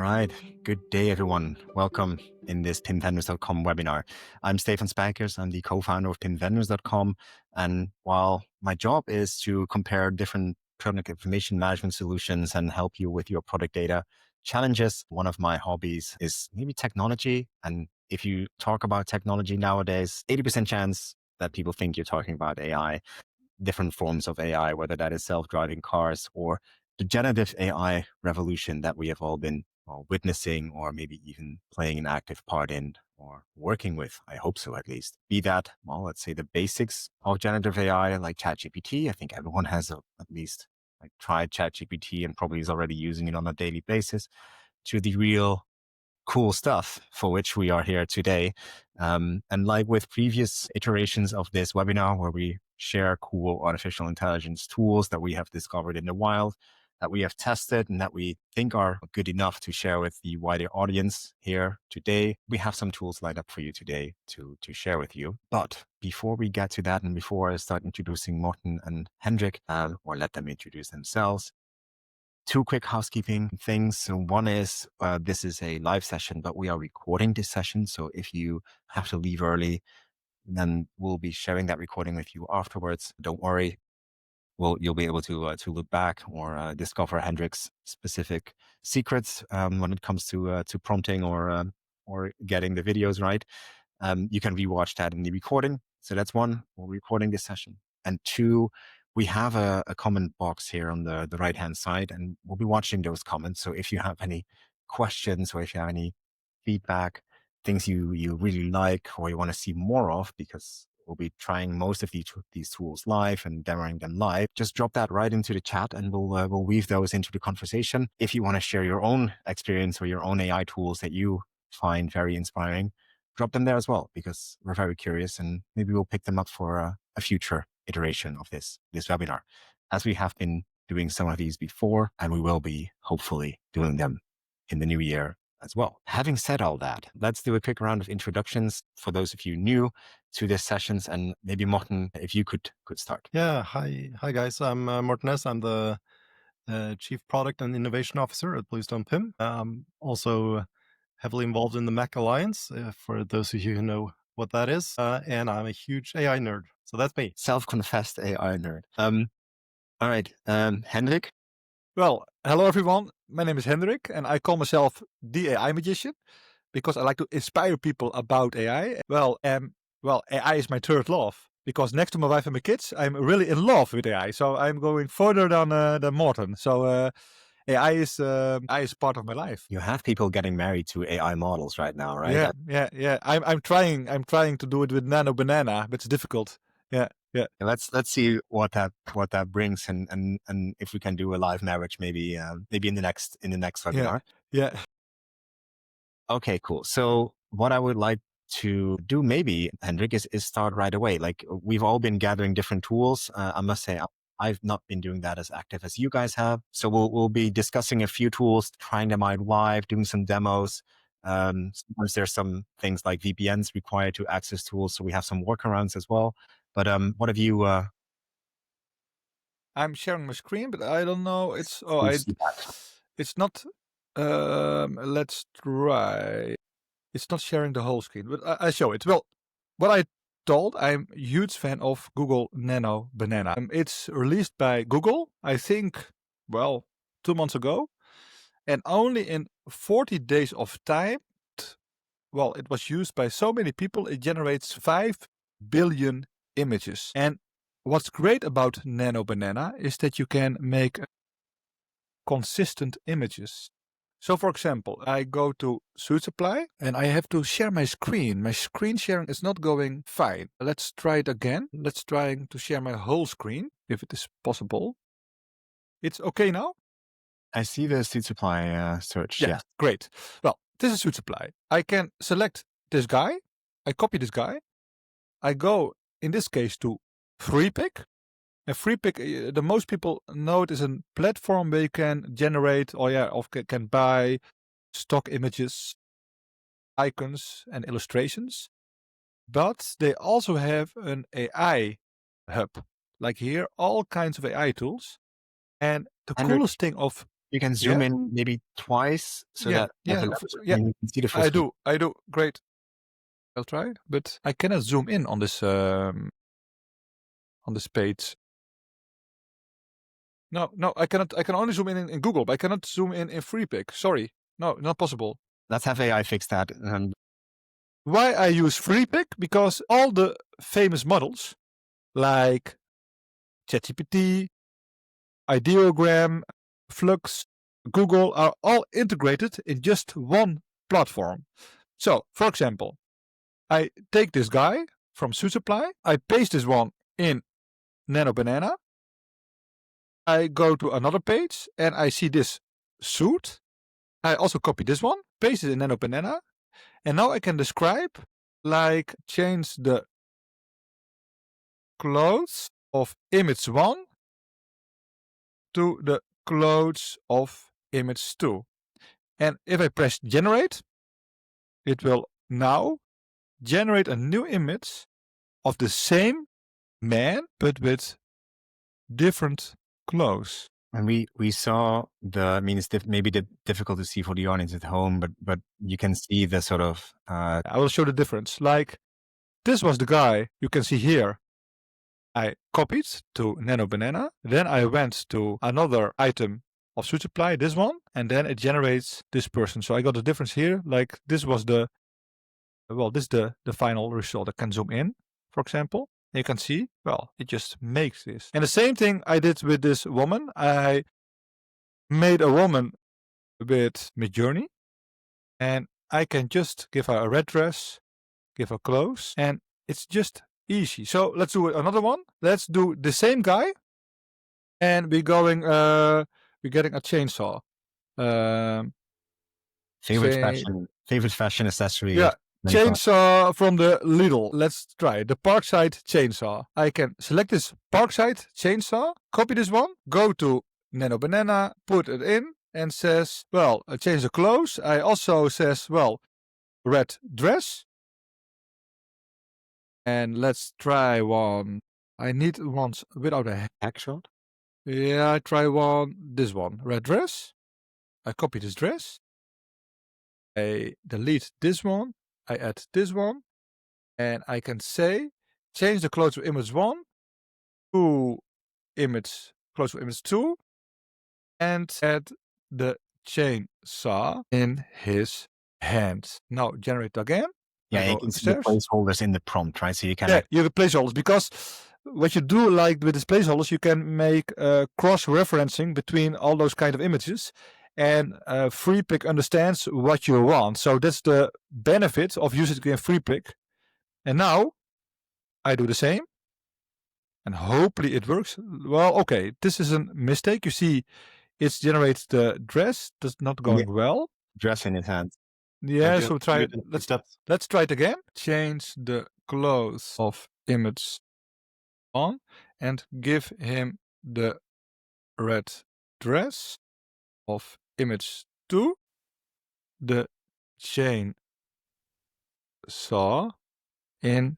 All right. Good day, everyone. Welcome in this pinvendors.com webinar. I'm Stephan Spijkers. I'm the co-founder of pinvendors.com. And while my job is to compare different product information management solutions and help you with your product data challenges, one of my hobbies is maybe technology. And if you talk about technology nowadays, 80% chance that people think you're talking about AI, different forms of AI, whether that is self-driving cars or the generative AI revolution that we have all been witnessing or maybe even playing an active part in or working with. I hope so, at least. Be that, well, let's say the basics of generative AI like ChatGPT. I think everyone has at least tried ChatGPT and probably is already using it on a daily basis, to the real cool stuff for which we are here today. And like with previous iterations of this webinar, where we share cool artificial intelligence tools that we have discovered in the wild, that we have tested and that we think are good enough to share with the wider audience here today, we have some tools lined up for you today to share with you. But before we get to that, and before I start introducing Morten and Hendrik, or let them introduce themselves, two quick housekeeping things. So one is, this is a live session, but we are recording this session. So if you have to leave early, then we'll be sharing that recording with you afterwards. Don't worry. You'll be able to look back or discover Hendrik's specific secrets when it comes to prompting or getting the videos right. You can rewatch that in the recording. So that's one, we're recording this session. And two, we have a comment box here on the right-hand side, and we'll be watching those comments. So if you have any questions or if you have any feedback, things you really like or you want to see more of, because we'll be trying most of these tools live and demoing them live, just drop that right into the chat and we'll weave those into the conversation. If you want to share your own experience or your own AI tools that you find very inspiring, drop them there as well, because we're very curious and maybe we'll pick them up for a future iteration of this webinar, as we have been doing some of these before, and we will be hopefully doing them in the new year as well. Having said all that, let's do a quick round of introductions for those of you new to this sessions, and maybe Morten, if you could start. Yeah, hi guys. I'm Morten Naess. I'm the Chief Product and Innovation Officer at Bluestone PIM. Also heavily involved in the Mac Alliance, for those of you who know what that is. And I'm a huge AI nerd. So that's me. Self-confessed AI nerd. All right, Hendrik? Well, hello everyone. My name is Hendrik, and I call myself the AI magician because I like to inspire people about AI. Well, AI is my third love because next to my wife and my kids, I'm really in love with AI. So I'm going further than Morten. So AI is part of my life. You have people getting married to AI models right now, right? Yeah. I'm trying to do it with NanoBanana, but it's difficult. Yeah. Let's see what that brings, and if we can do a live marriage, maybe in the next webinar. Yeah. Okay, cool. So what I would like to do, maybe, Hendrik, is start right away. Like, we've all been gathering different tools. I must say, I've not been doing that as active as you guys have. So we'll be discussing a few tools, trying them out live, doing some demos. Sometimes there's some things like VPNs required to access tools, so we have some workarounds as well. But what have you? I'm sharing my screen, but I don't know. It's not. Let's try. It's not sharing the whole screen, but I show it. Well, what I told, I'm a huge fan of Google NanoBanana. It's released by Google, I think, 2 months ago, and only in 40 days of time, it was used by so many people, it generates 5 billion images. And what's great about NanoBanana is that you can make consistent images. So for example, I go to Suit Supply and I have to share my screen. My screen sharing is not going fine. Let's try it again. Let's try to share my whole screen, if it is possible. It's okay now? I see the Suit Supply search. Yeah, great. Well, this is Suit Supply. I can select this guy. I copy this guy. I go, in this case, to FreePic. And FreePic, the most people know it is a platform where you can generate or can buy stock images, icons, and illustrations. But they also have an AI hub. Like here, all kinds of AI tools. And the Hendrik, coolest thing of... You can zoom in maybe twice so that you can see the full screen. I do. Great. I'll try, but I cannot zoom in on this page. No, I cannot. I can only zoom in Google, but I cannot zoom in FreePic. Sorry, no, not possible. Let's have AI fix that. Why I use FreePic? Because all the famous models, like ChatGPT, Ideogram, Flux, Google, are all integrated in just one platform. So, for example, I take this guy from SuitSupply, I paste this one in NanoBanana, I go to another page and I see this suit. I also copy this one, paste it in NanoBanana, and now I can describe, like change the clothes of image 1 to the clothes of image 2. And if I press generate, it will now generate a new image of the same man, but with different clothes. And we saw it's maybe difficult to see for the audience at home, but you can see the sort of. I will show the difference. Like this was the guy you can see here. I copied to NanoBanana. Then I went to another item of SuitSupply, this one, and then it generates this person. So I got the difference here. Like this was this is the final result. I can zoom in, for example. You can see, it just makes this. And the same thing I did with this woman. I made a woman with Midjourney, and I can just give her a red dress, give her clothes, and it's just easy. So let's do another one. Let's do the same guy, and we're getting a chainsaw. Favorite fashion accessory. Yeah. Chainsaw from the Lidl. Let's try the Parkside chainsaw. I can select this Parkside chainsaw, copy this one, go to NanoBanana, put it in, and says, change the clothes. I also says, red dress. And let's try one. I need ones without a hack shot. Yeah, I try this one, red dress. I copy this dress. I delete this one. I add this one, and I can say, change the clothes of image 1 to clothes of image 2, and add the chainsaw in his hand. Now generate again. Yeah, you can see the placeholders in the prompt, right? So you can. Yeah, you have placeholders, because what you do like with these placeholders, you can make cross-referencing between all those kind of images. And FreePic understands what you want. So that's the benefit of using it in FreePic. And now I do the same. And hopefully it works. Well, okay, this is a mistake. You see, it generates the dress. That's not going well. Dress in his hand. Yeah, so try it. Let's try it again. Change the clothes of image 1 and give him the red dress of image 2, the chain saw in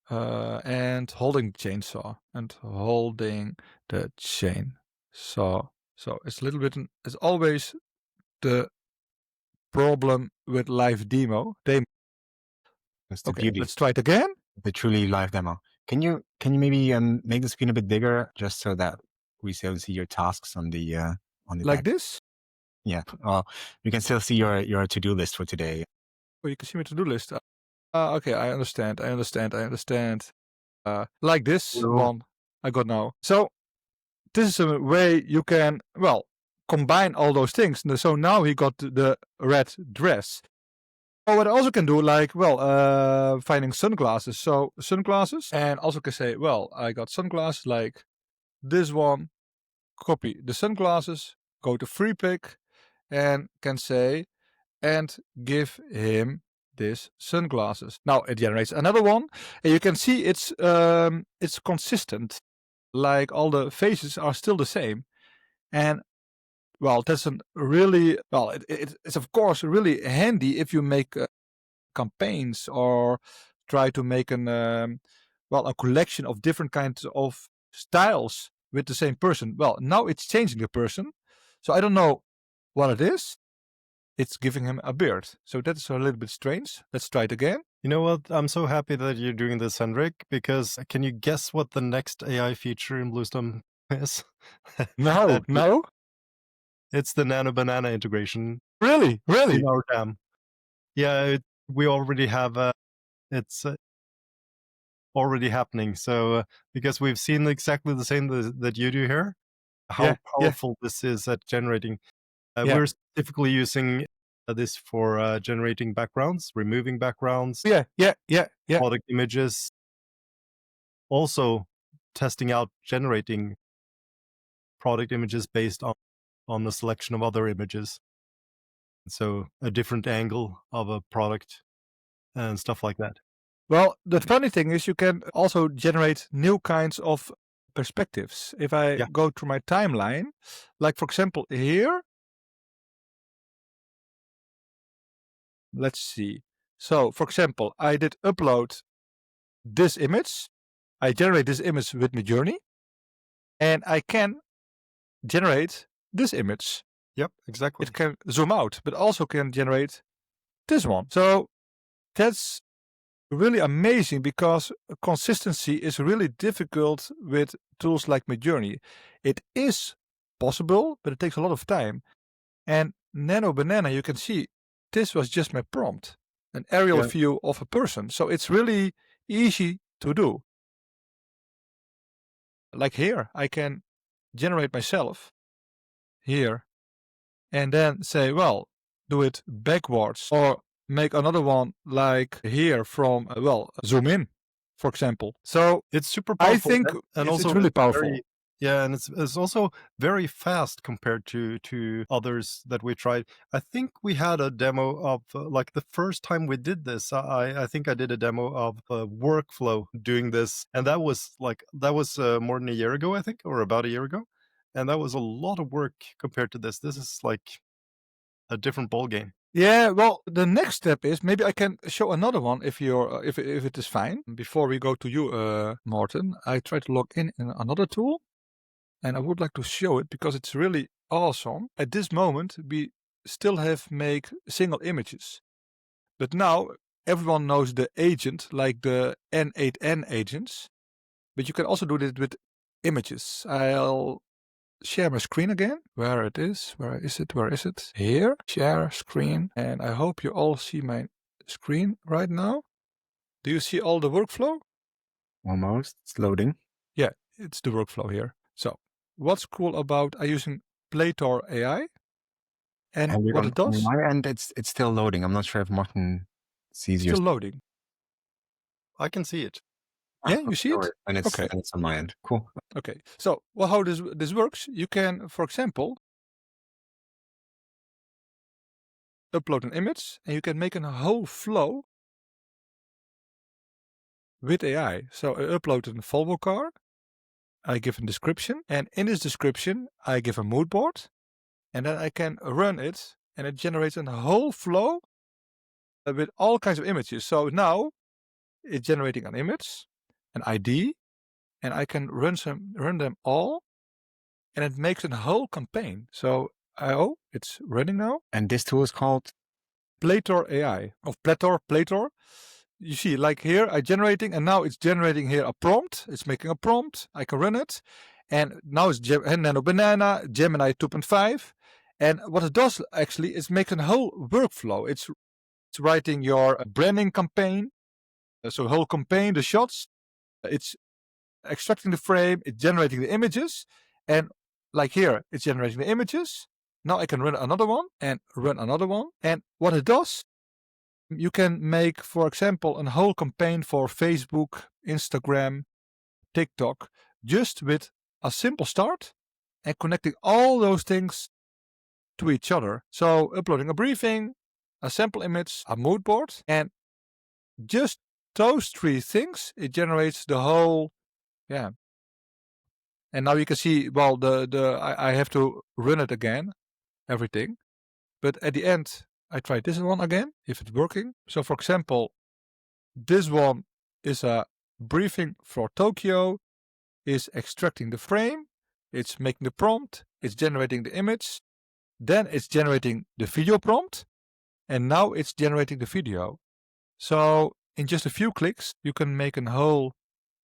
and holding the chainsaw and holding the chainsaw. So it's a little bit. It's always the problem with live demo. That's the beauty. Let's try it again. The truly live demo. Can you maybe make the screen a bit bigger, just so that we still see your tasks on the like this? Yeah. You can still see your to-do list for today. Oh, you can see my to-do list. Okay, I understand. Like this one I got now. So this is a way you can combine all those things. So now he got the red dress. Oh, what I also can do, like, finding sunglasses. So sunglasses, and also can say, I got sunglasses like this one. Copy the sunglasses, go to FreePic, and can say, and give him this sunglasses. Now it generates another one, and you can see it's consistent. Like all the faces are still the same, and that's a really it's of course really handy if you make campaigns or try to make a collection of different kinds of styles with the same person. Now it's changing the person. So I don't know what it is. It's giving him a beard. So that's a little bit strange. Let's try it again. You know what? I'm so happy that you're doing this, Hendrik, because can you guess what the next AI feature in Bluestone is? No, no. It's the NanoBanana integration. Really? In our cam. Yeah, we already have it's already happening. So because we've seen exactly the same that you do here, how powerful this is at generating. We're specifically using this for generating backgrounds, removing backgrounds. Product images. Also testing out generating product images based on the selection of other images. So a different angle of a product and stuff like that. Well, the funny thing is you can also generate new kinds of perspectives. If I go through my timeline, like for example here, let's see. So for example, I did upload this image. I generate this image with Midjourney, and I can generate this image. Yep, exactly. It can zoom out, but also can generate this one. So that's really amazing because consistency is really difficult with tools like Midjourney. It is possible, but it takes a lot of time. And NanoBanana, you can see this was just my prompt, an aerial view of a person. So it's really easy to do. Like here, I can generate myself here and then say, well, do it backwards or make another one like here from, zoom in, for example. So it's super powerful. I think and it's really powerful. And it's also very fast compared to others that we tried. I think we had a demo of like the first time we did this. I think I did a demo of a workflow doing this, and that was more than a year ago, I think, or about a year ago, and that was a lot of work compared to this. This is like a different ball game. Yeah, well, the next step is maybe I can show another one if you're if it is fine. Before we go to you, Morten, I try to log in another tool. And I would like to show it because it's really awesome. At this moment, we still have make single images. But now everyone knows the agent, like the N8N agents. But you can also do this with images. I'll share my screen again. Where it is? Where is it? Where is it? Here, share screen. And I hope you all see my screen right now. Do you see all the workflow? Almost. It's loading. Yeah, it's the workflow here. So what's cool about using Playtor AI and what it does? On my end, it's still loading. I'm not sure if Morten sees you. Still loading. I can see it. Yeah, you see it? And it's on my end. Cool. Okay. So, well, how this works, you can, for example, upload an image and you can make a whole flow with AI. So I uploaded a Volvo car. I give a description, and in this description, I give a mood board, and then I can run it, and it generates a whole flow with all kinds of images. So now it's generating an image, an ID, and I can run them all, and it makes a whole campaign. So it's running now. And this tool is called Playtor AI of Playtor. You see, like here, I'm generating, and now it's generating here a prompt. It's making a prompt. I can run it, and now it's NanoBanana, Gemini 2.5. And what it does actually is make a whole workflow. It's writing your branding campaign, so whole campaign, the shots. It's extracting the frame. It's generating the images, and like here, it's generating the images. Now I can run another one and run another one. And what it does, you can make, for example, a whole campaign for Facebook, Instagram, TikTok, just with a simple start and connecting all those things to each other. So uploading a briefing, a sample image, a mood board, and just those three things, it generates the whole, And now you can see, well, I have to run it again, everything. But at the end, I tried this one again, if it's working. So for example, this one is a briefing for Tokyo, is extracting the frame, it's making the prompt, it's generating the image, then it's generating the video prompt, and now it's generating the video. So in just a few clicks, you can make a whole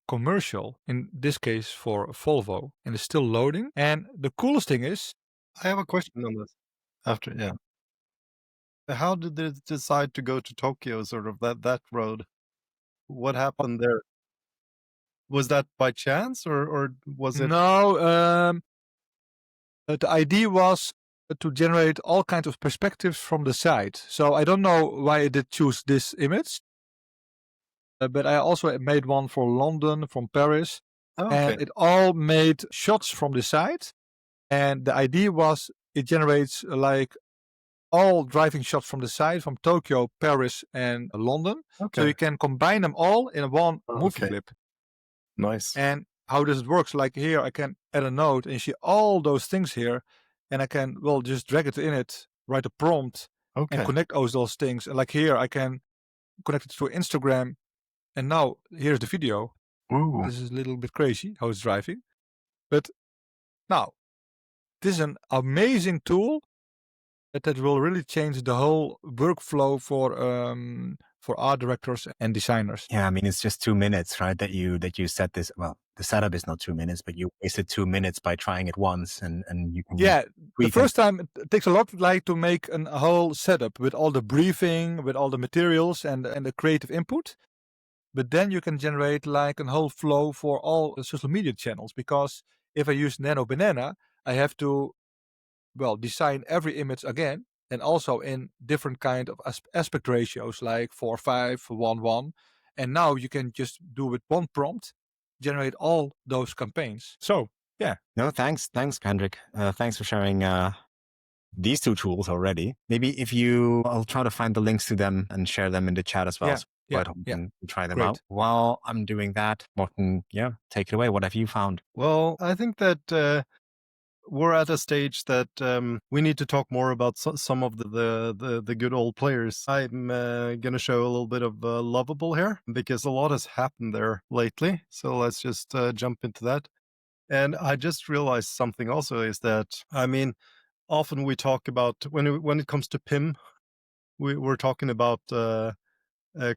commercial, in this case for Volvo, and it's still loading. And the coolest thing is, I have a question on this. After, yeah. How did they decide to go to Tokyo, sort of that road? What happened there? Was that by chance, or was it? no, the idea was to generate all kinds of perspectives from the side. So I don't know why it did choose this image, but I also made one for London, from Paris, Oh, okay. and it all made shots from the side. And the idea was it generates like all driving shots from the side from Tokyo, Paris, and London. Okay. So you can combine them all in one Oh, movie okay. clip. Nice. And how does it work? So like here, I can add a note and you see all those things here, and I can, well, just drag it in it, write a prompt, Okay. and connect all those things. And like here, I can connect it to Instagram, and now here's the video. Ooh. This is a little bit crazy how it's driving. But now, this is an amazing tool that will really change the whole workflow for art directors and designers. Yeah, I mean, it's just 2 minutes, right? That you set this. Well, the setup is not 2 minutes, but you wasted 2 minutes by trying it once, and you can. Yeah, the tweak first time it takes a lot like to make a whole setup with all the briefing, with all the materials and the creative input. But then you can generate like a whole flow for all the social media channels, because if I use NanoBanana, I have to, well, design every image again, and also in different kind of aspect ratios, like 4:5, 1:1. And now you can just do with one prompt, generate all those campaigns. So yeah. No, thanks, Hendrik. Thanks for sharing these two tools already. Maybe I'll try to find the links to them and share them in the chat as well. Yeah, So yeah, I hope you yeah. can try them Great. out. While I'm doing that, Morten, yeah, take it away. What have you found? Well, I think that we're at a stage that we need to talk more about some of the good old players. I'm going to show a little bit of Lovable here, because a lot has happened there lately. So let's just jump into that. And I just realized something also is that, I mean, often we talk about, when it comes to PIM, we're talking about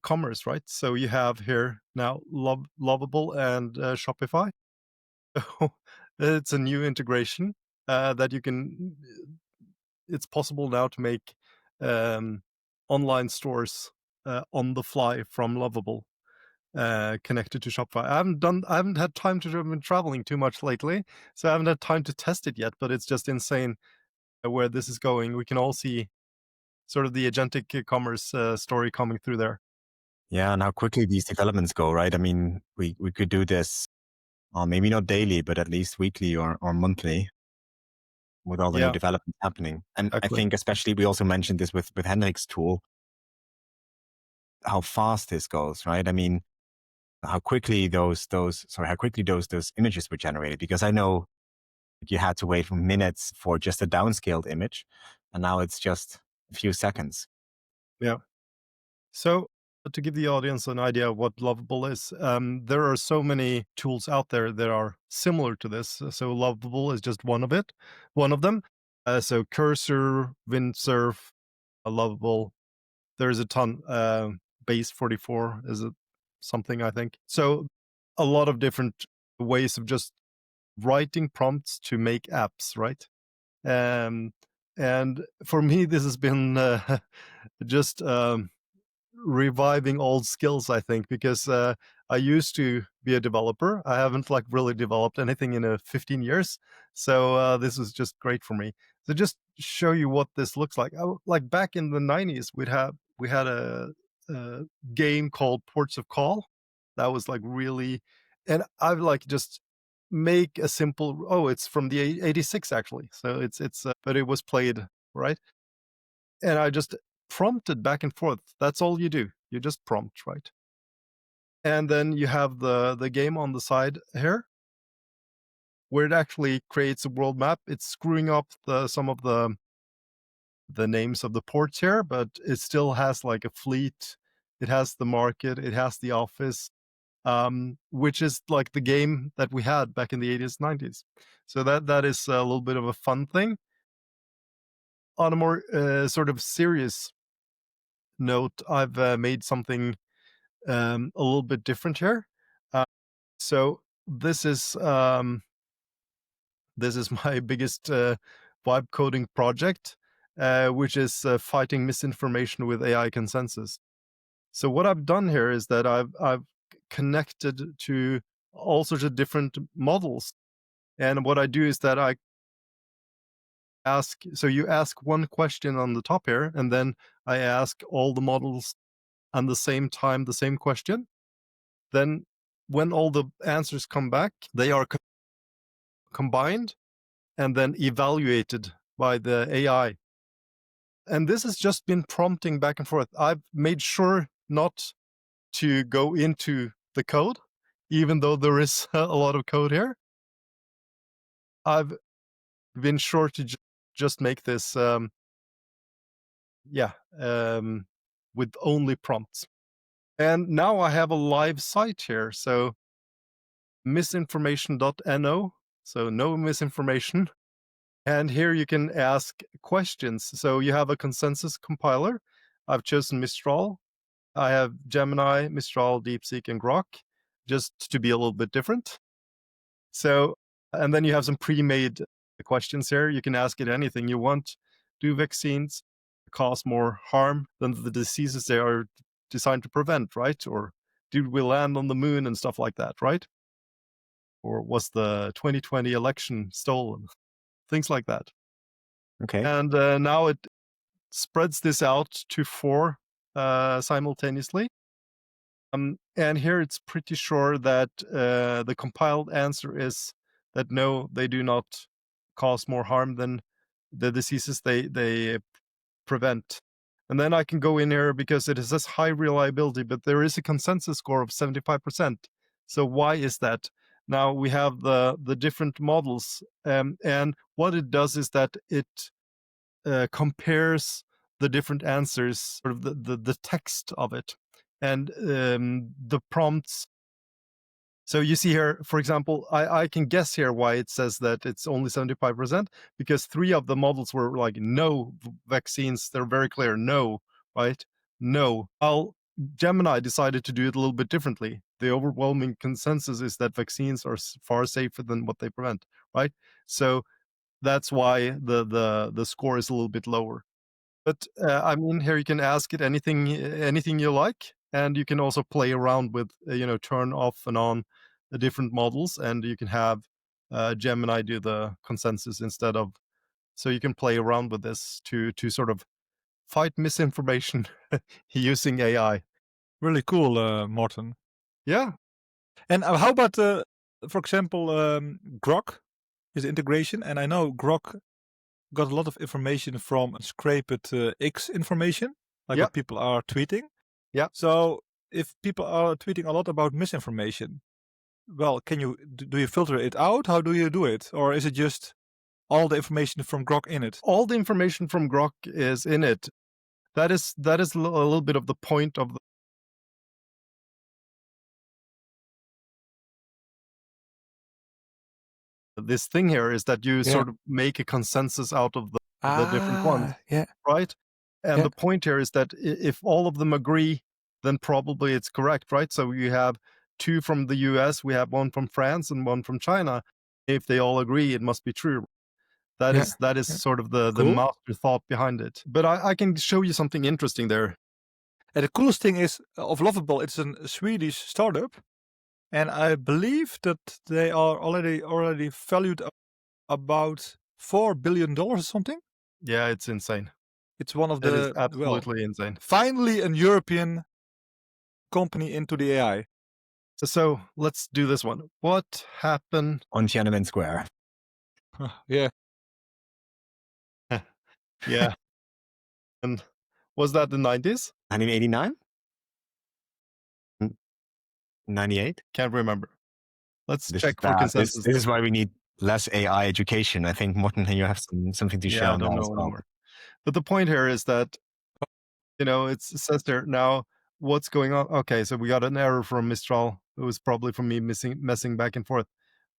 commerce, right? So you have here now Lovable and Shopify. It's a new integration that you can. It's possible now to make online stores on the fly from Lovable, connected to Shopify. I haven't had time to. I've been traveling too much lately, so I haven't had time to test it yet. But it's just insane where this is going. We can all see sort of the agentic commerce story coming through there. Yeah, and how quickly these developments go, right? I mean, we could do this, maybe not daily, but at least weekly or monthly, with all the new developments happening. And Exactly. I think especially we also mentioned this with Hendrik's tool, how fast this goes, right? I mean, how quickly those images were generated, because I know you had to wait for minutes for just a downscaled image, and now it's just a few seconds. Yeah. So to give the audience an idea of what Lovable is, there are so many tools out there that are similar to this. So Lovable is just one of them. So Cursor, Windsurf, Lovable. There's a ton. Base 44 is something, I think. So a lot of different ways of just writing prompts to make apps, right? And for me, this has been just reviving old skills, I think, because I used to be a developer. I haven't like really developed anything in 15 years. So this was just great for me. So just show you what this looks like. Like back in the 90s, we had a game called Ports of Call. That was like really, and I've like just make a simple, it's from the 86 actually. So it's but it was played, right? And I just prompted back and forth. That's all you do. You just prompt, right? And then you have the game on the side here, where it actually creates a world map. It's screwing up some of the names of the ports here, but it still has like a fleet. It has the market. It has the office, which is like the game that we had back in the 80s, 90s. So that is a little bit of a fun thing. on a more sort of serious note, I've made something a little bit different here. So this is my biggest vibe coding project, which is fighting misinformation with AI consensus. So what I've done here is that I've connected to all sorts of different models, and what I do is that I ask. So you ask one question on the top here, and then I ask all the models at the same time the same question. Then, when all the answers come back, they are combined and then evaluated by the AI. And this has just been prompting back and forth. I've made sure not to go into the code, even though there is a lot of code here. I've been sure to just make this, with only prompts. And now I have a live site here. So misinformation.no, so no misinformation. And here you can ask questions. So you have a consensus compiler. I've chosen Mistral. I have Gemini, Mistral, DeepSeek, and Grok, just to be a little bit different. So, and then you have some pre-made questions here. You can ask it anything you want. Do vaccines cause more harm than the diseases they are designed to prevent, right? Or did we land on the moon and stuff like that, right? Or was the 2020 election stolen? Things like that. Okay. And now it spreads this out to 4 simultaneously. And here it's pretty sure that the compiled answer is that no, they do not cause more harm than the diseases they prevent. And then I can go in here because it has high reliability, but there is a consensus score of 75%. So why is that? Now we have the different models, and what it does is that it compares the different answers, sort of the text of it, and the prompts. So you see here, for example, I can guess here why it says that it's only 75%, because 3 of the models were like, no vaccines. They're very clear, no, right? No. Well, Gemini decided to do it a little bit differently. The overwhelming consensus is that vaccines are far safer than what they prevent, right? So that's why the score is a little bit lower. But I mean, here you can ask it anything you like, and you can also play around with turn off and on the different models, and you can have Gemini do the consensus instead of. So you can play around with this to sort of fight misinformation using AI. Really cool, Morten. Yeah. And how about, for example, Grok is integration, and I know Grok got a lot of information from scraped X information, like what people are tweeting. Yeah. So if people are tweeting a lot about misinformation, well, do you filter it out? How do you do it? Or is it just all the information from Grok in it? All the information from Grok is in it. That is a little bit of the point of this thing here, is that you sort of make a consensus out of the different ones, right? And the point here is that if all of them agree, then probably it's correct, right? So you have 2 from the US, we have 1 from France, and 1 from China. If they all agree, it must be true. That is sort of the master thought behind it. But I can show you something interesting there. And the coolest thing is of Lovable, it's a Swedish startup, and I believe that they are already valued about $4 billion or something. Yeah, it's insane. It's one of It is absolutely insane. Finally, a European company into the AI. So let's do this one. What happened on Tiananmen Square? Yeah. Yeah. And was that the 90s? 1989? 98? Can't remember. Let's check for consensus. This is why we need less AI education. I think, Morten, you have something to share on that as well. But the point here is that, it says there now, what's going on? Okay, so we got an error from Mistral. It was probably from me messing back and forth.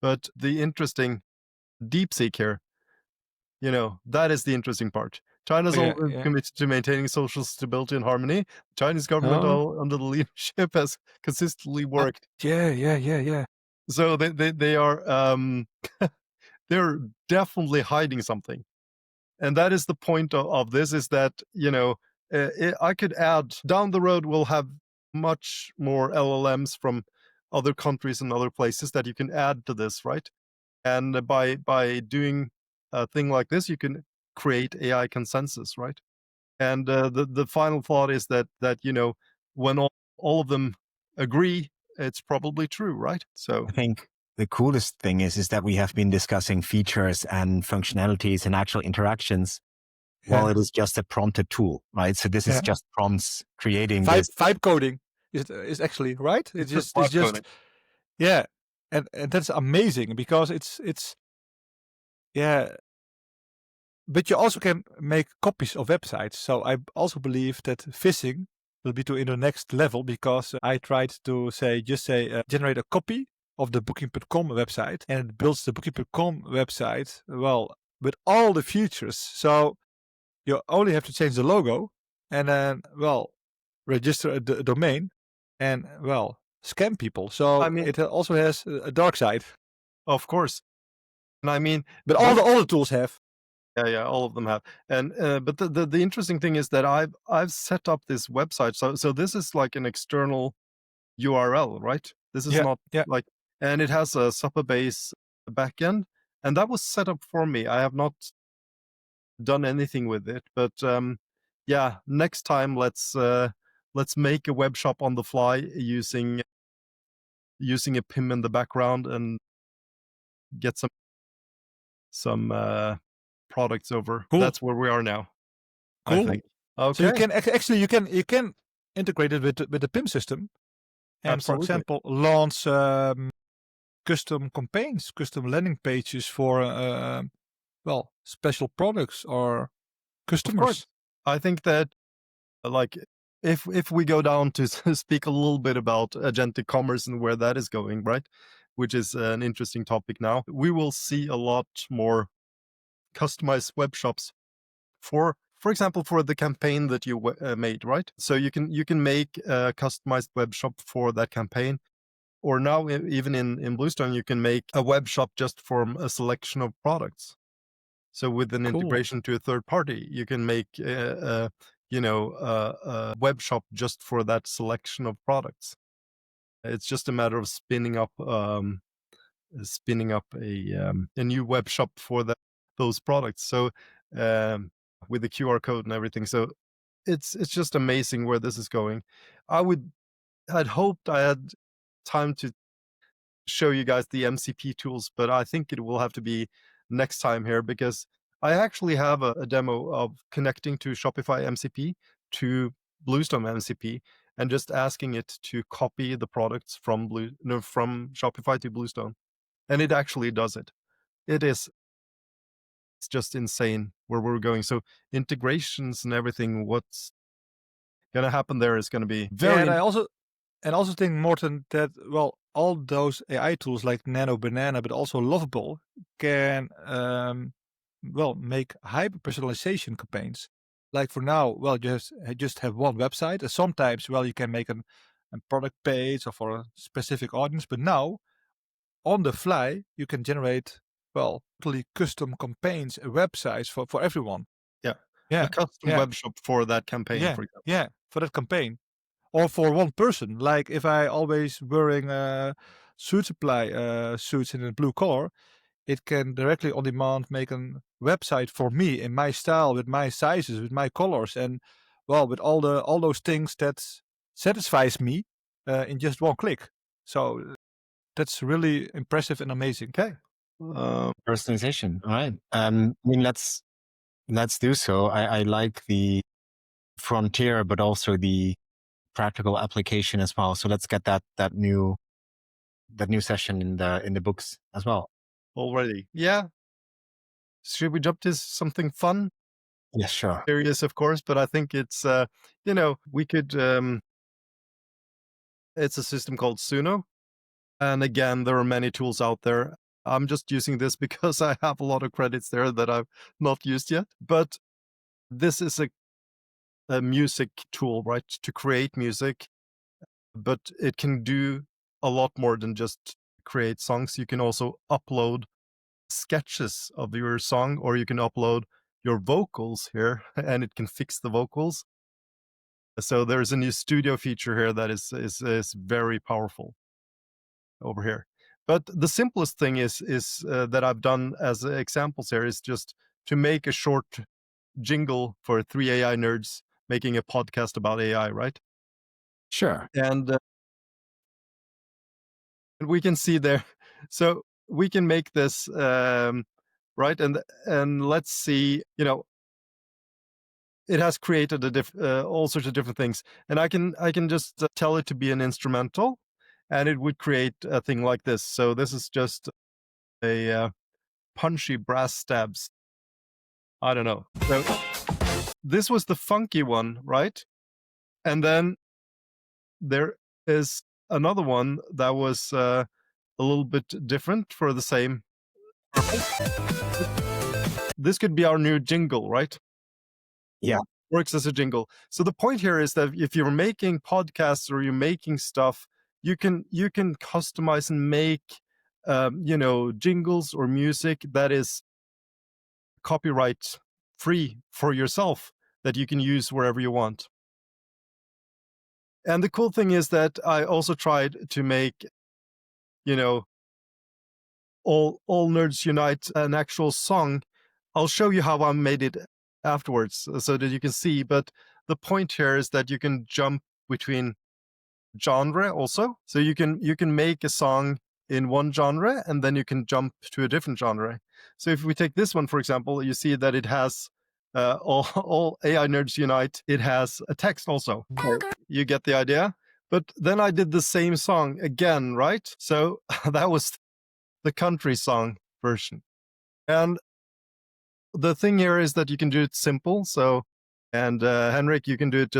But the interesting DeepSeek here, that is the interesting part. China's Yeah, also yeah. committed to maintaining social stability and harmony. Chinese government, Oh. under the leadership, has consistently worked. Yeah. So they are they're definitely hiding something, and that is the point of this. Is that I could add down the road we'll have much more LLMs from other countries and other places that you can add to this, right? And by doing a thing like this, you can create AI consensus, right? And the final thought is that when all of them agree, it's probably true, right? So I think the coolest thing is that we have been discussing features and functionalities and actual interactions while it is just a prompted tool, right? So this is just prompts creating this. Vibe coding is actually right. It's just coding. yeah, and that's amazing because it's yeah. But you also can make copies of websites. So I also believe that phishing will be to the next level because I tried to generate a copy of the Booking.com website, and it builds the Booking.com website with all the features. So you only have to change the logo and then register a domain and scam people. So I mean, it also has a dark side. of course, and I mean, But all the tools have. Yeah, all of them have. And but the interesting thing is that I've set up this website. So this is like an external URL, right? This is not like, and it has a Supabase backend, and that was set up for me. I have not done anything with it, but yeah, next time let's make a web shop on the fly using a PIM in the background and get some products over. Cool. That's where we are now. Cool. I think. Okay. So you can actually you can integrate it with the PIM system, and Absolutely. for example launch custom campaigns, custom landing pages for special products or customers. Of course. I think that like if we go down to speak a little bit about agentic commerce and where that is going, right? Which is an interesting topic now. We will see a lot more customized web shops for example, for the campaign that you made, right? So you can make a customized web shop for that campaign. Or now, even in Bluestone, you can make a web shop just from a selection of products. So with an integration to a third party, you can make a web shop just for that selection of products. It's just a matter of spinning up a new web shop for those products. So with the QR code and everything. So it's just amazing where this is going. I'd hoped I had time to show you guys the MCP tools, but I think it will have to be next time here, because I actually have a demo of connecting to Shopify MCP to Bluestone MCP and just asking it to copy the products from Shopify to Bluestone, and it actually does it. It's just insane where we're going. So integrations and everything, what's going to happen there is going to be very. And I also think, Morten, that all those AI tools like NanoBanana, but also Lovable, can make hyper-personalization campaigns. Like for now, you just have one website. And sometimes, you can make a product page or for a specific audience. But now, on the fly, you can generate totally custom campaigns, websites for everyone. A custom web shop for that campaign, for example. Yeah, for that campaign. Or for one person. Like if I always wearing suit supply suits in a blue color, it can directly on demand make a website for me in my style, with my sizes, with my colors, and with all those things that satisfies me in just one click. So that's really impressive and amazing. Okay. Personalization. All right. I mean, let's do so. I like the frontier, but also the practical application as well. So let's get that new session in the books as well. Already. Yeah. Should we jump to something fun? Yes, sure. Serious, of course, but I think it's we could it's a system called Suno. And again, there are many tools out there. I'm just using this because I have a lot of credits there that I've not used yet. But this is a music tool, right, to create music, but it can do a lot more than just create songs. You can also upload sketches of your song, or you can upload your vocals here and it can fix the vocals. So there's a new studio feature here that is very powerful over here. But the simplest thing is that I've done as examples here is just to make a short jingle for 3 AI nerds making a podcast about AI, right? Sure. And we can see there. So we can make this right, and let's see. It has created all sorts of different things, and I can just tell it to be an instrumental, and it would create a thing like this. So this is just a punchy brass stabs. I don't know. So this was the funky one, right? And then there is another one that was a little bit different for the same purpose. This could be our new jingle, right? Yeah. Works as a jingle. So the point here is that if you're making podcasts or you're making stuff, you can customize and make jingles or music that is copyright free for yourself that you can use wherever you want. And the cool thing is that I also tried to make, all nerds unite an actual song. I'll show you how I made it afterwards so that you can see. But the point here is that you can jump between genre also. So you can make a song in one genre and then you can jump to a different genre. So if we take this one, for example, you see that it has all AI nerds unite. It has a text also. You get the idea. But then I did the same song again, right? So that was the country song version. And the thing here is that you can do it simple. So, and Hendrik, you can do it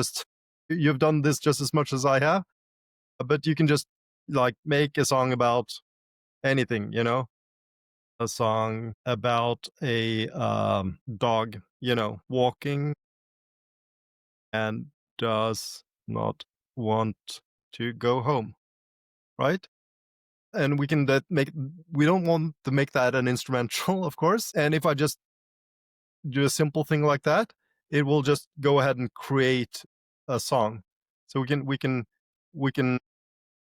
you've done this just as much as I have, but you can just like make a song about anything, a song about a dog, walking and does not want to go home, right? And we can we don't want to make that an instrumental, of course. And if I just do a simple thing like that, it will just go ahead and create a song. So we can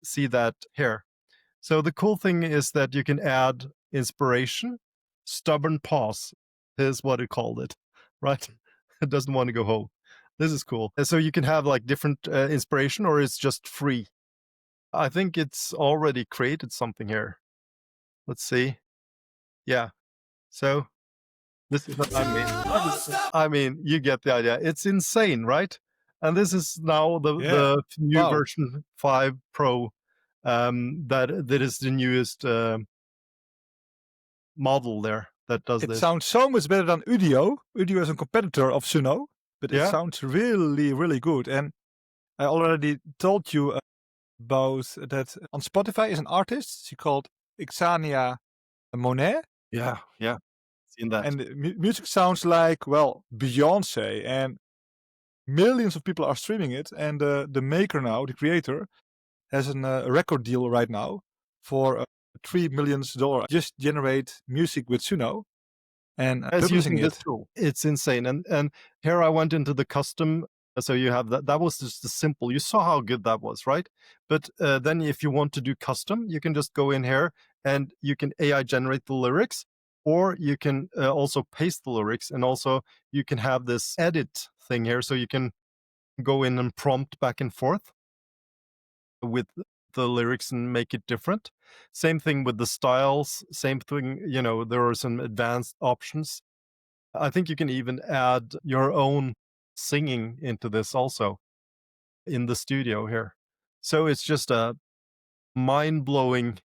see that here. So the cool thing is that you can add inspiration. Stubborn pause is what it called it, right? It doesn't want to go home. This is cool. And so you can have like different inspiration, or it's just free. I think it's already created something here. Let's see. Yeah. So this is what I mean. I mean, you get the idea. It's insane, right? And this is now the new version 5 Pro. That is the newest model there that does this. It sounds so much better than Udio. Udio is a competitor of Suno, but it sounds really, really good. And I already told you about that on Spotify is an artist. She called Ixania Monet. Yeah. Seen that. And the music sounds like, well, Beyonce. And millions of people are streaming it. And the maker now, the creator, has a record deal right now for $3 million. Just generate music with Suno and using this tool. It's insane. And here I went into the custom. So you have that was just the simple. You saw how good that was, right? But then if you want to do custom, you can just go in here and you can AI generate the lyrics, or you can also paste the lyrics, and also you can have this edit thing here. So you can go in and prompt back and forth with the lyrics and make it different. Same thing with the styles. Same thing, there are some advanced options. I think you can even add your own singing into this also in the studio here. So it's just a mind-blowing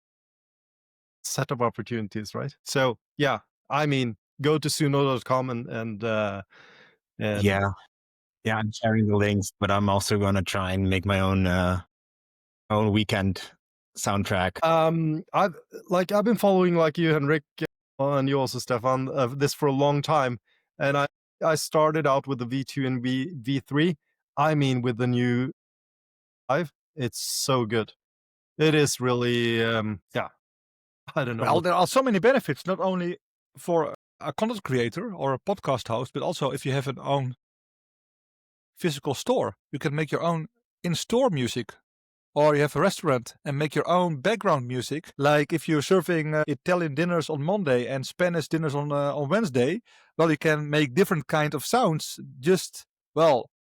set of opportunities, right? So yeah, I mean, go to suno.com and yeah, I'm sharing the links, but I'm also going to try and make my own weekend soundtrack. I've been following like you, Hendrik, and you also, Stephan, this for a long time, and I started out with the V2 and V3. I mean, with the new 5, it's so good. It is really, yeah. I don't know. Well, there are so many benefits, not only for a content creator or a podcast host, but also if you have an own physical store, you can make your own in-store music. Or you have a restaurant and make your own background music. Like if you're serving Italian dinners on Monday and Spanish dinners on Wednesday, well, you can make different kind of sounds just, well,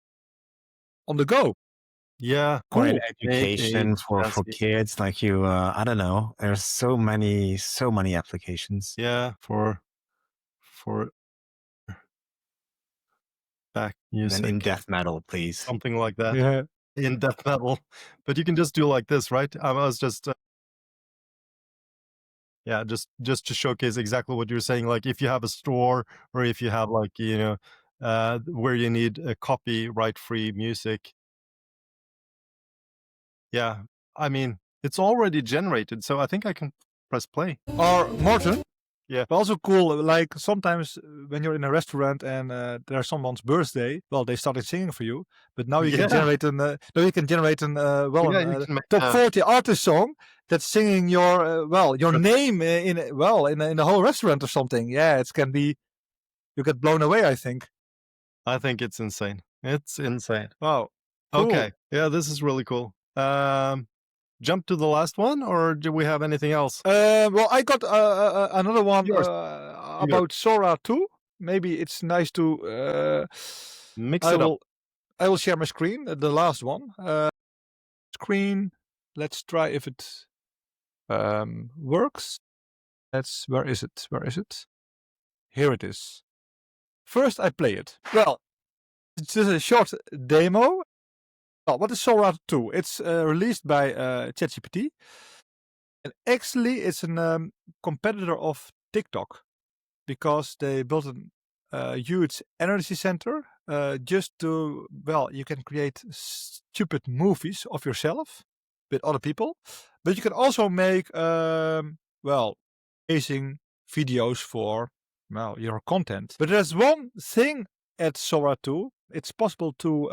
on the go. Yeah, Or in Cool. education for kids, like you, I don't know. There's so many applications. Yeah, for back music. And in death metal, please. Something like that. Yeah. In death metal. But you can just do like this, right? I was just yeah, just to showcase exactly what you're saying. Like if you have a store, or if you have like, you know, where you need a copyright free music. Yeah, I mean, it's already generated, so I think I can press play. Or Morten. Yeah. But also cool, like sometimes when you're in a restaurant and there's someone's birthday, well, they started singing for you, but now you can generate an top 40 artist song that's singing your your name in the whole restaurant or something. Yeah, it can be, you get blown away, I think. I think it's insane. It's insane. Wow. Cool. Okay. Yeah, this is really cool. Jump to the last one, or do we have anything else? Well, I got another one about Sora 2. Maybe it's nice to mix it up. I will share my screen, the last one. Screen. Let's try if it works. Where is it? Where is it? Here it is. First, I play it. Well, it's just a short demo. Well, what is Sora 2? It's released by ChatGPT. And actually, it's a competitor of TikTok, because they built a huge energy center just to, well, you can create stupid movies of yourself with other people, but you can also make, amazing videos for, well, your content. But there's one thing at Sora 2. It's possible to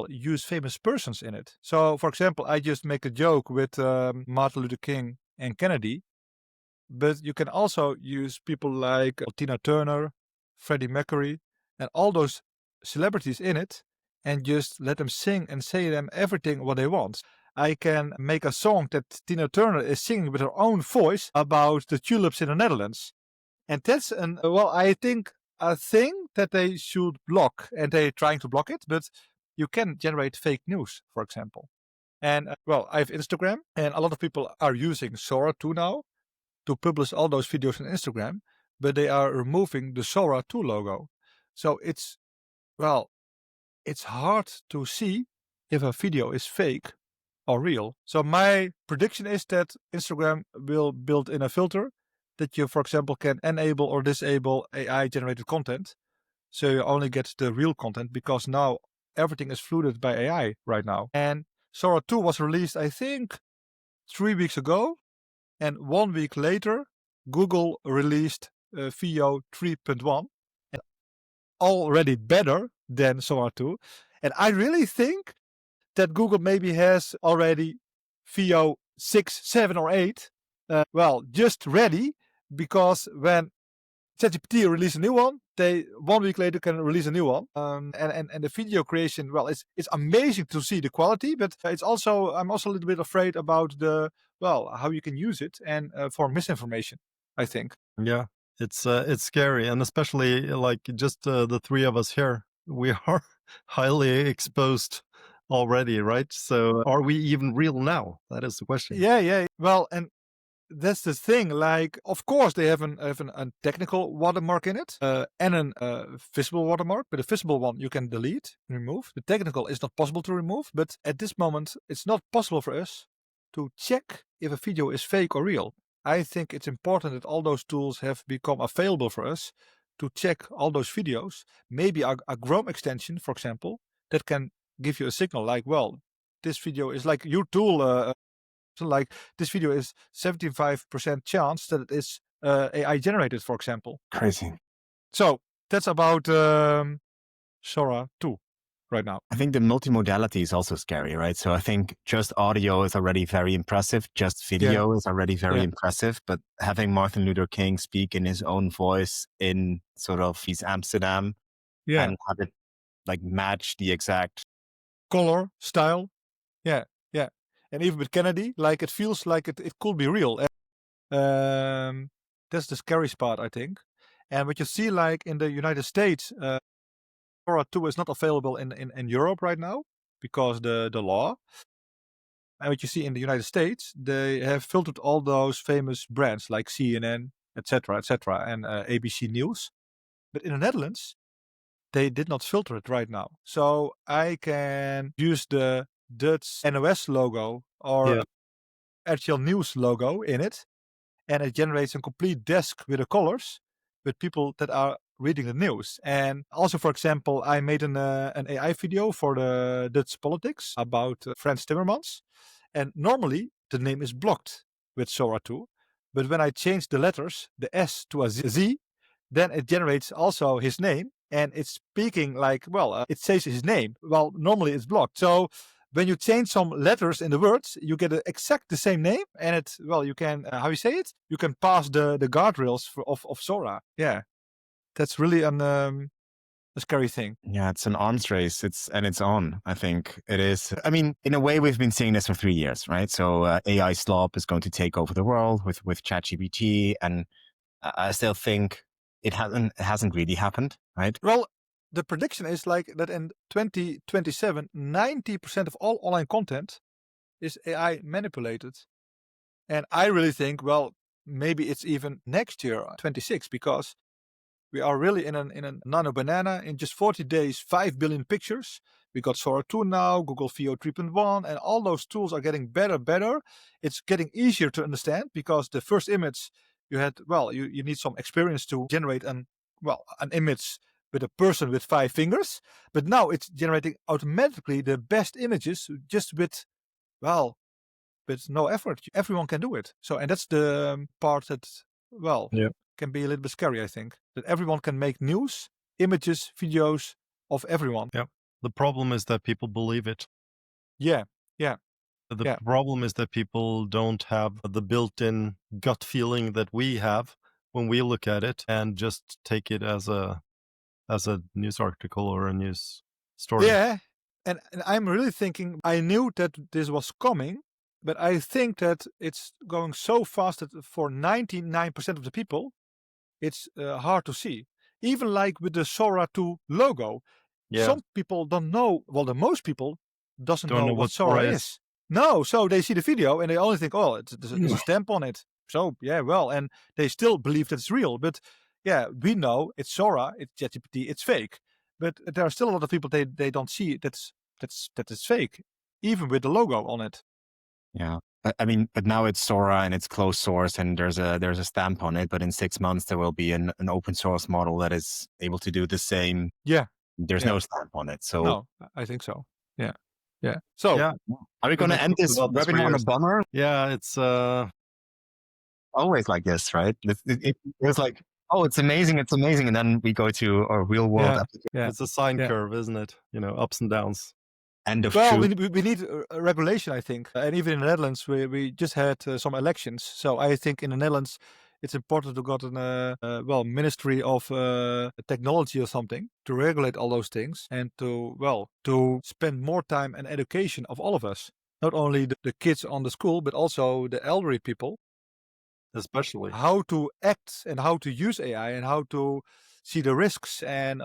use famous persons in it. So, for example, I just make a joke with Martin Luther King and Kennedy, but you can also use people like Tina Turner, Freddie Mercury, and all those celebrities in it, and just let them sing and say them everything what they want. I can make a song that Tina Turner is singing with her own voice about the tulips in the Netherlands. And that's I think a thing that they should block, and they're trying to block it, but you can generate fake news, for example. And I have Instagram, and a lot of people are using Sora 2 now to publish all those videos on Instagram, but they are removing the Sora 2 logo. So it's hard to see if a video is fake or real. So my prediction is that Instagram will build in a filter that you, for example, can enable or disable AI generated content. So you only get the real content, because now everything is flooded by AI right now. And Sora 2 was released, I think, 3 weeks ago. And 1 week later, Google released VO 3.1, and already better than Sora 2. And I really think that Google maybe has already VO 6, 7, or 8, just ready, because when ChatGPT release a new one, they 1 week later can release a new one. And the video creation, it's amazing to see the quality, but I'm also a little bit afraid about how you can use it, and for misinformation, I think. Yeah, it's scary, and especially like just the three of us here, we are highly exposed already, right? So are we even real now? That is the question. Yeah. Well, and that's the thing. Like, of course, they have a technical watermark in it, and a visible watermark. But the visible one you can delete, remove. The technical is not possible to remove. But at this moment, it's not possible for us to check if a video is fake or real. I think it's important that all those tools have become available for us to check all those videos. Maybe a Chrome extension, for example, that can give you a signal like, well, this video is like your tool. Like, this video is 75% chance that it is AI generated, for example. Crazy. So That's about Sora 2 right now. I think the multimodality is also scary, right? So I think just audio is already very impressive. Just video is already very impressive. But having Martin Luther King speak in his own voice in sort of East Amsterdam and have it like match the exact color, style. Yeah. And even with Kennedy, like it feels like it could be real. That's the scariest part, I think. And what you see like in the United States, Sora 2 is not available in Europe right now because the law. And what you see in the United States, they have filtered all those famous brands like CNN, etc., and ABC News. But in the Netherlands, they did not filter it right now. So I can use the Dutch NOS logo or RTL News logo in it, and it generates a complete desk with the colors with people that are reading the news. And also, for example, I made an AI video for the Dutch politics about Frans Timmermans. And normally the name is blocked with Sora 2. But when I change the letters, the S to a Z, then it generates also his name. And it's speaking like, it says his name. Well, normally it's blocked. So when you change some letters in the words, you get exact the same name. And you can, how you say it? You can pass the guardrails of Sora. Yeah. That's really a scary thing. Yeah, it's an arms race. It's on. I think it is. I mean, in a way, we've been seeing this for 3 years, right? So AI slop is going to take over the world with ChatGPT, and I still think it hasn't really happened, right? Well, the prediction is like that in 2027, 90% of all online content is AI manipulated, and I really think maybe it's even next year, 26, because we are really in a NanoBanana. In just 40 days, 5 billion pictures. We got Sora 2 now, Google VO 3.1, and all those tools are getting better. It's getting easier to understand because the first image you had, you need some experience to generate an image with a person with 5 fingers. But now it's generating automatically the best images just with no effort. Everyone can do it. So, and that's the part that, can be a little bit scary, I think. That everyone can make news, images, videos of everyone. Yeah. The problem is that people believe it. Yeah. The problem is that people don't have the built-in gut feeling that we have when we look at it and just take it as a news article or a news story. Yeah. And I'm really thinking, I knew that this was coming, but I think that it's going so fast that for 99% of the people, it's hard to see. Even like with the Sora 2 logo, some people don't know. Well, the most people don't know what Sora is. No, so they see the video and they only think, there's a stamp on it. So and they still believe that it's real. But we know it's Sora, it's ChatGPT, it's fake. But there are still a lot of people they don't see that it's fake, even with the logo on it. Yeah. I mean, but now it's Sora and it's closed source and there's a stamp on it. But in 6 months, there will be an open source model that is able to do the same. Yeah. There's no stamp on it. So no, I think so. Yeah. So are we going to end this webinar on a bummer? Yeah, it's always like this, right? It was like, oh, it's amazing, and then we go to our real world application. Yeah, it's a sine curve, isn't it? Ups and downs. End of we need a regulation, I think. And even in the Netherlands, we just had some elections. So I think in the Netherlands, it's important to get a Ministry of Technology or something to regulate all those things and to spend more time and education of all of us. Not only the kids on the school, but also the elderly people. Especially. How to act and how to use AI and how to see the risks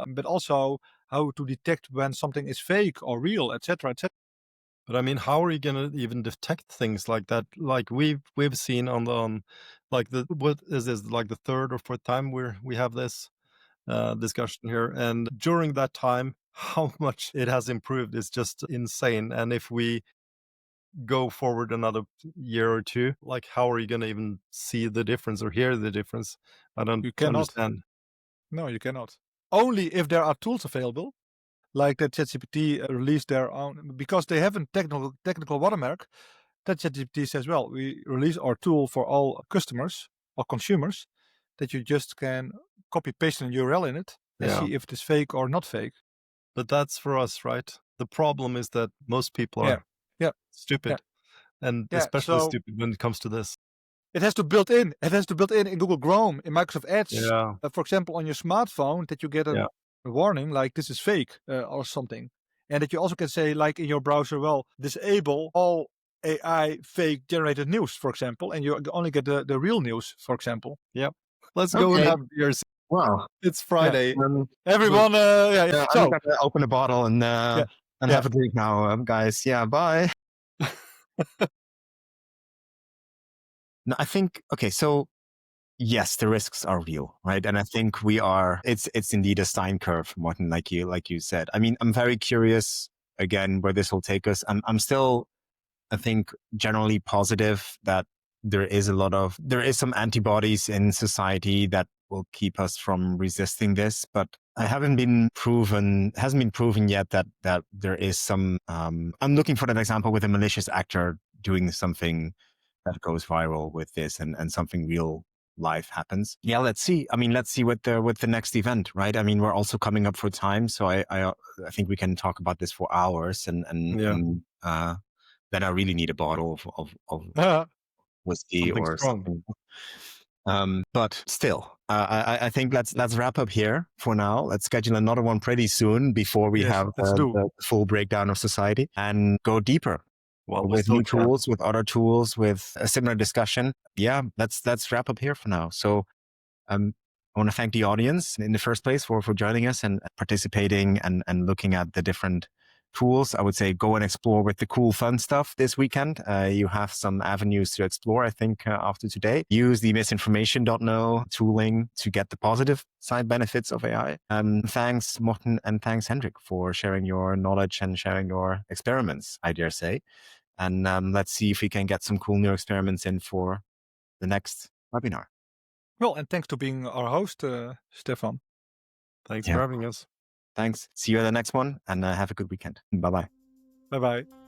but also how to detect when something is fake or real, etc., etc. But I mean, how are you going to even detect things like that? Like we've seen on like what is this, like the third or fourth time we have this discussion here, and during that time, how much it has improved is just insane. And if we go forward another year or two, like how are you going to even see the difference or hear the difference? I don't understand. No, you cannot. Only if there are tools available, like that ChatGPT released their own, because they have a technical watermark. That ChatGPT says, we release our tool for all customers or consumers that you just can copy paste an URL in it and see if it is fake or not fake. But that's for us, right? The problem is that most people are stupid, and especially stupid when it comes to this. It has to build in. It has to build in Google Chrome, in Microsoft Edge. Yeah. For example, on your smartphone, that you get a warning like this is fake or something. And that you also can say, like in your browser, well, disable all AI fake generated news, for example, and you only get the real news, for example. Yep. Let's go and have beers. Wow. It's Friday. Everyone, so I'm gonna open a bottle and have a drink now, guys. Yeah, bye. No, I think, okay, so yes, the risks are real, right? And I think it's indeed a sine curve, Morten, like you said. I mean, I'm very curious again where this will take us. I'm still, I think, generally positive that there is some antibodies in society that will keep us from resisting this, but it hasn't been proven yet that there is some, I'm looking for that example with a malicious actor doing something that goes viral with this and something real life happens. Yeah, let's see. I mean, let's see with the next event, right? I mean, we're also coming up for time, so I think we can talk about this for hours and then I really need a bottle of whiskey something or strong. something. But still, I think let's wrap up here for now. Let's schedule another one pretty soon before we have the full breakdown of society and go deeper. Well, with new tools, with other tools, with a similar discussion. Yeah, let's wrap up here for now. So I want to thank the audience in the first place for joining us and participating and looking at the different tools. I would say go and explore with the cool, fun stuff this weekend. You have some avenues to explore, I think, after today. Use the misinformation.no tooling to get the positive side benefits of AI. Thanks, Morten, and thanks, Hendrik, for sharing your knowledge and sharing your experiments, I dare say. And let's see if we can get some cool new experiments in for the next webinar. Well, and thanks to being our host, Stephan. Thanks for having us. Thanks. See you at the next one, and have a good weekend. Bye-bye. Bye-bye.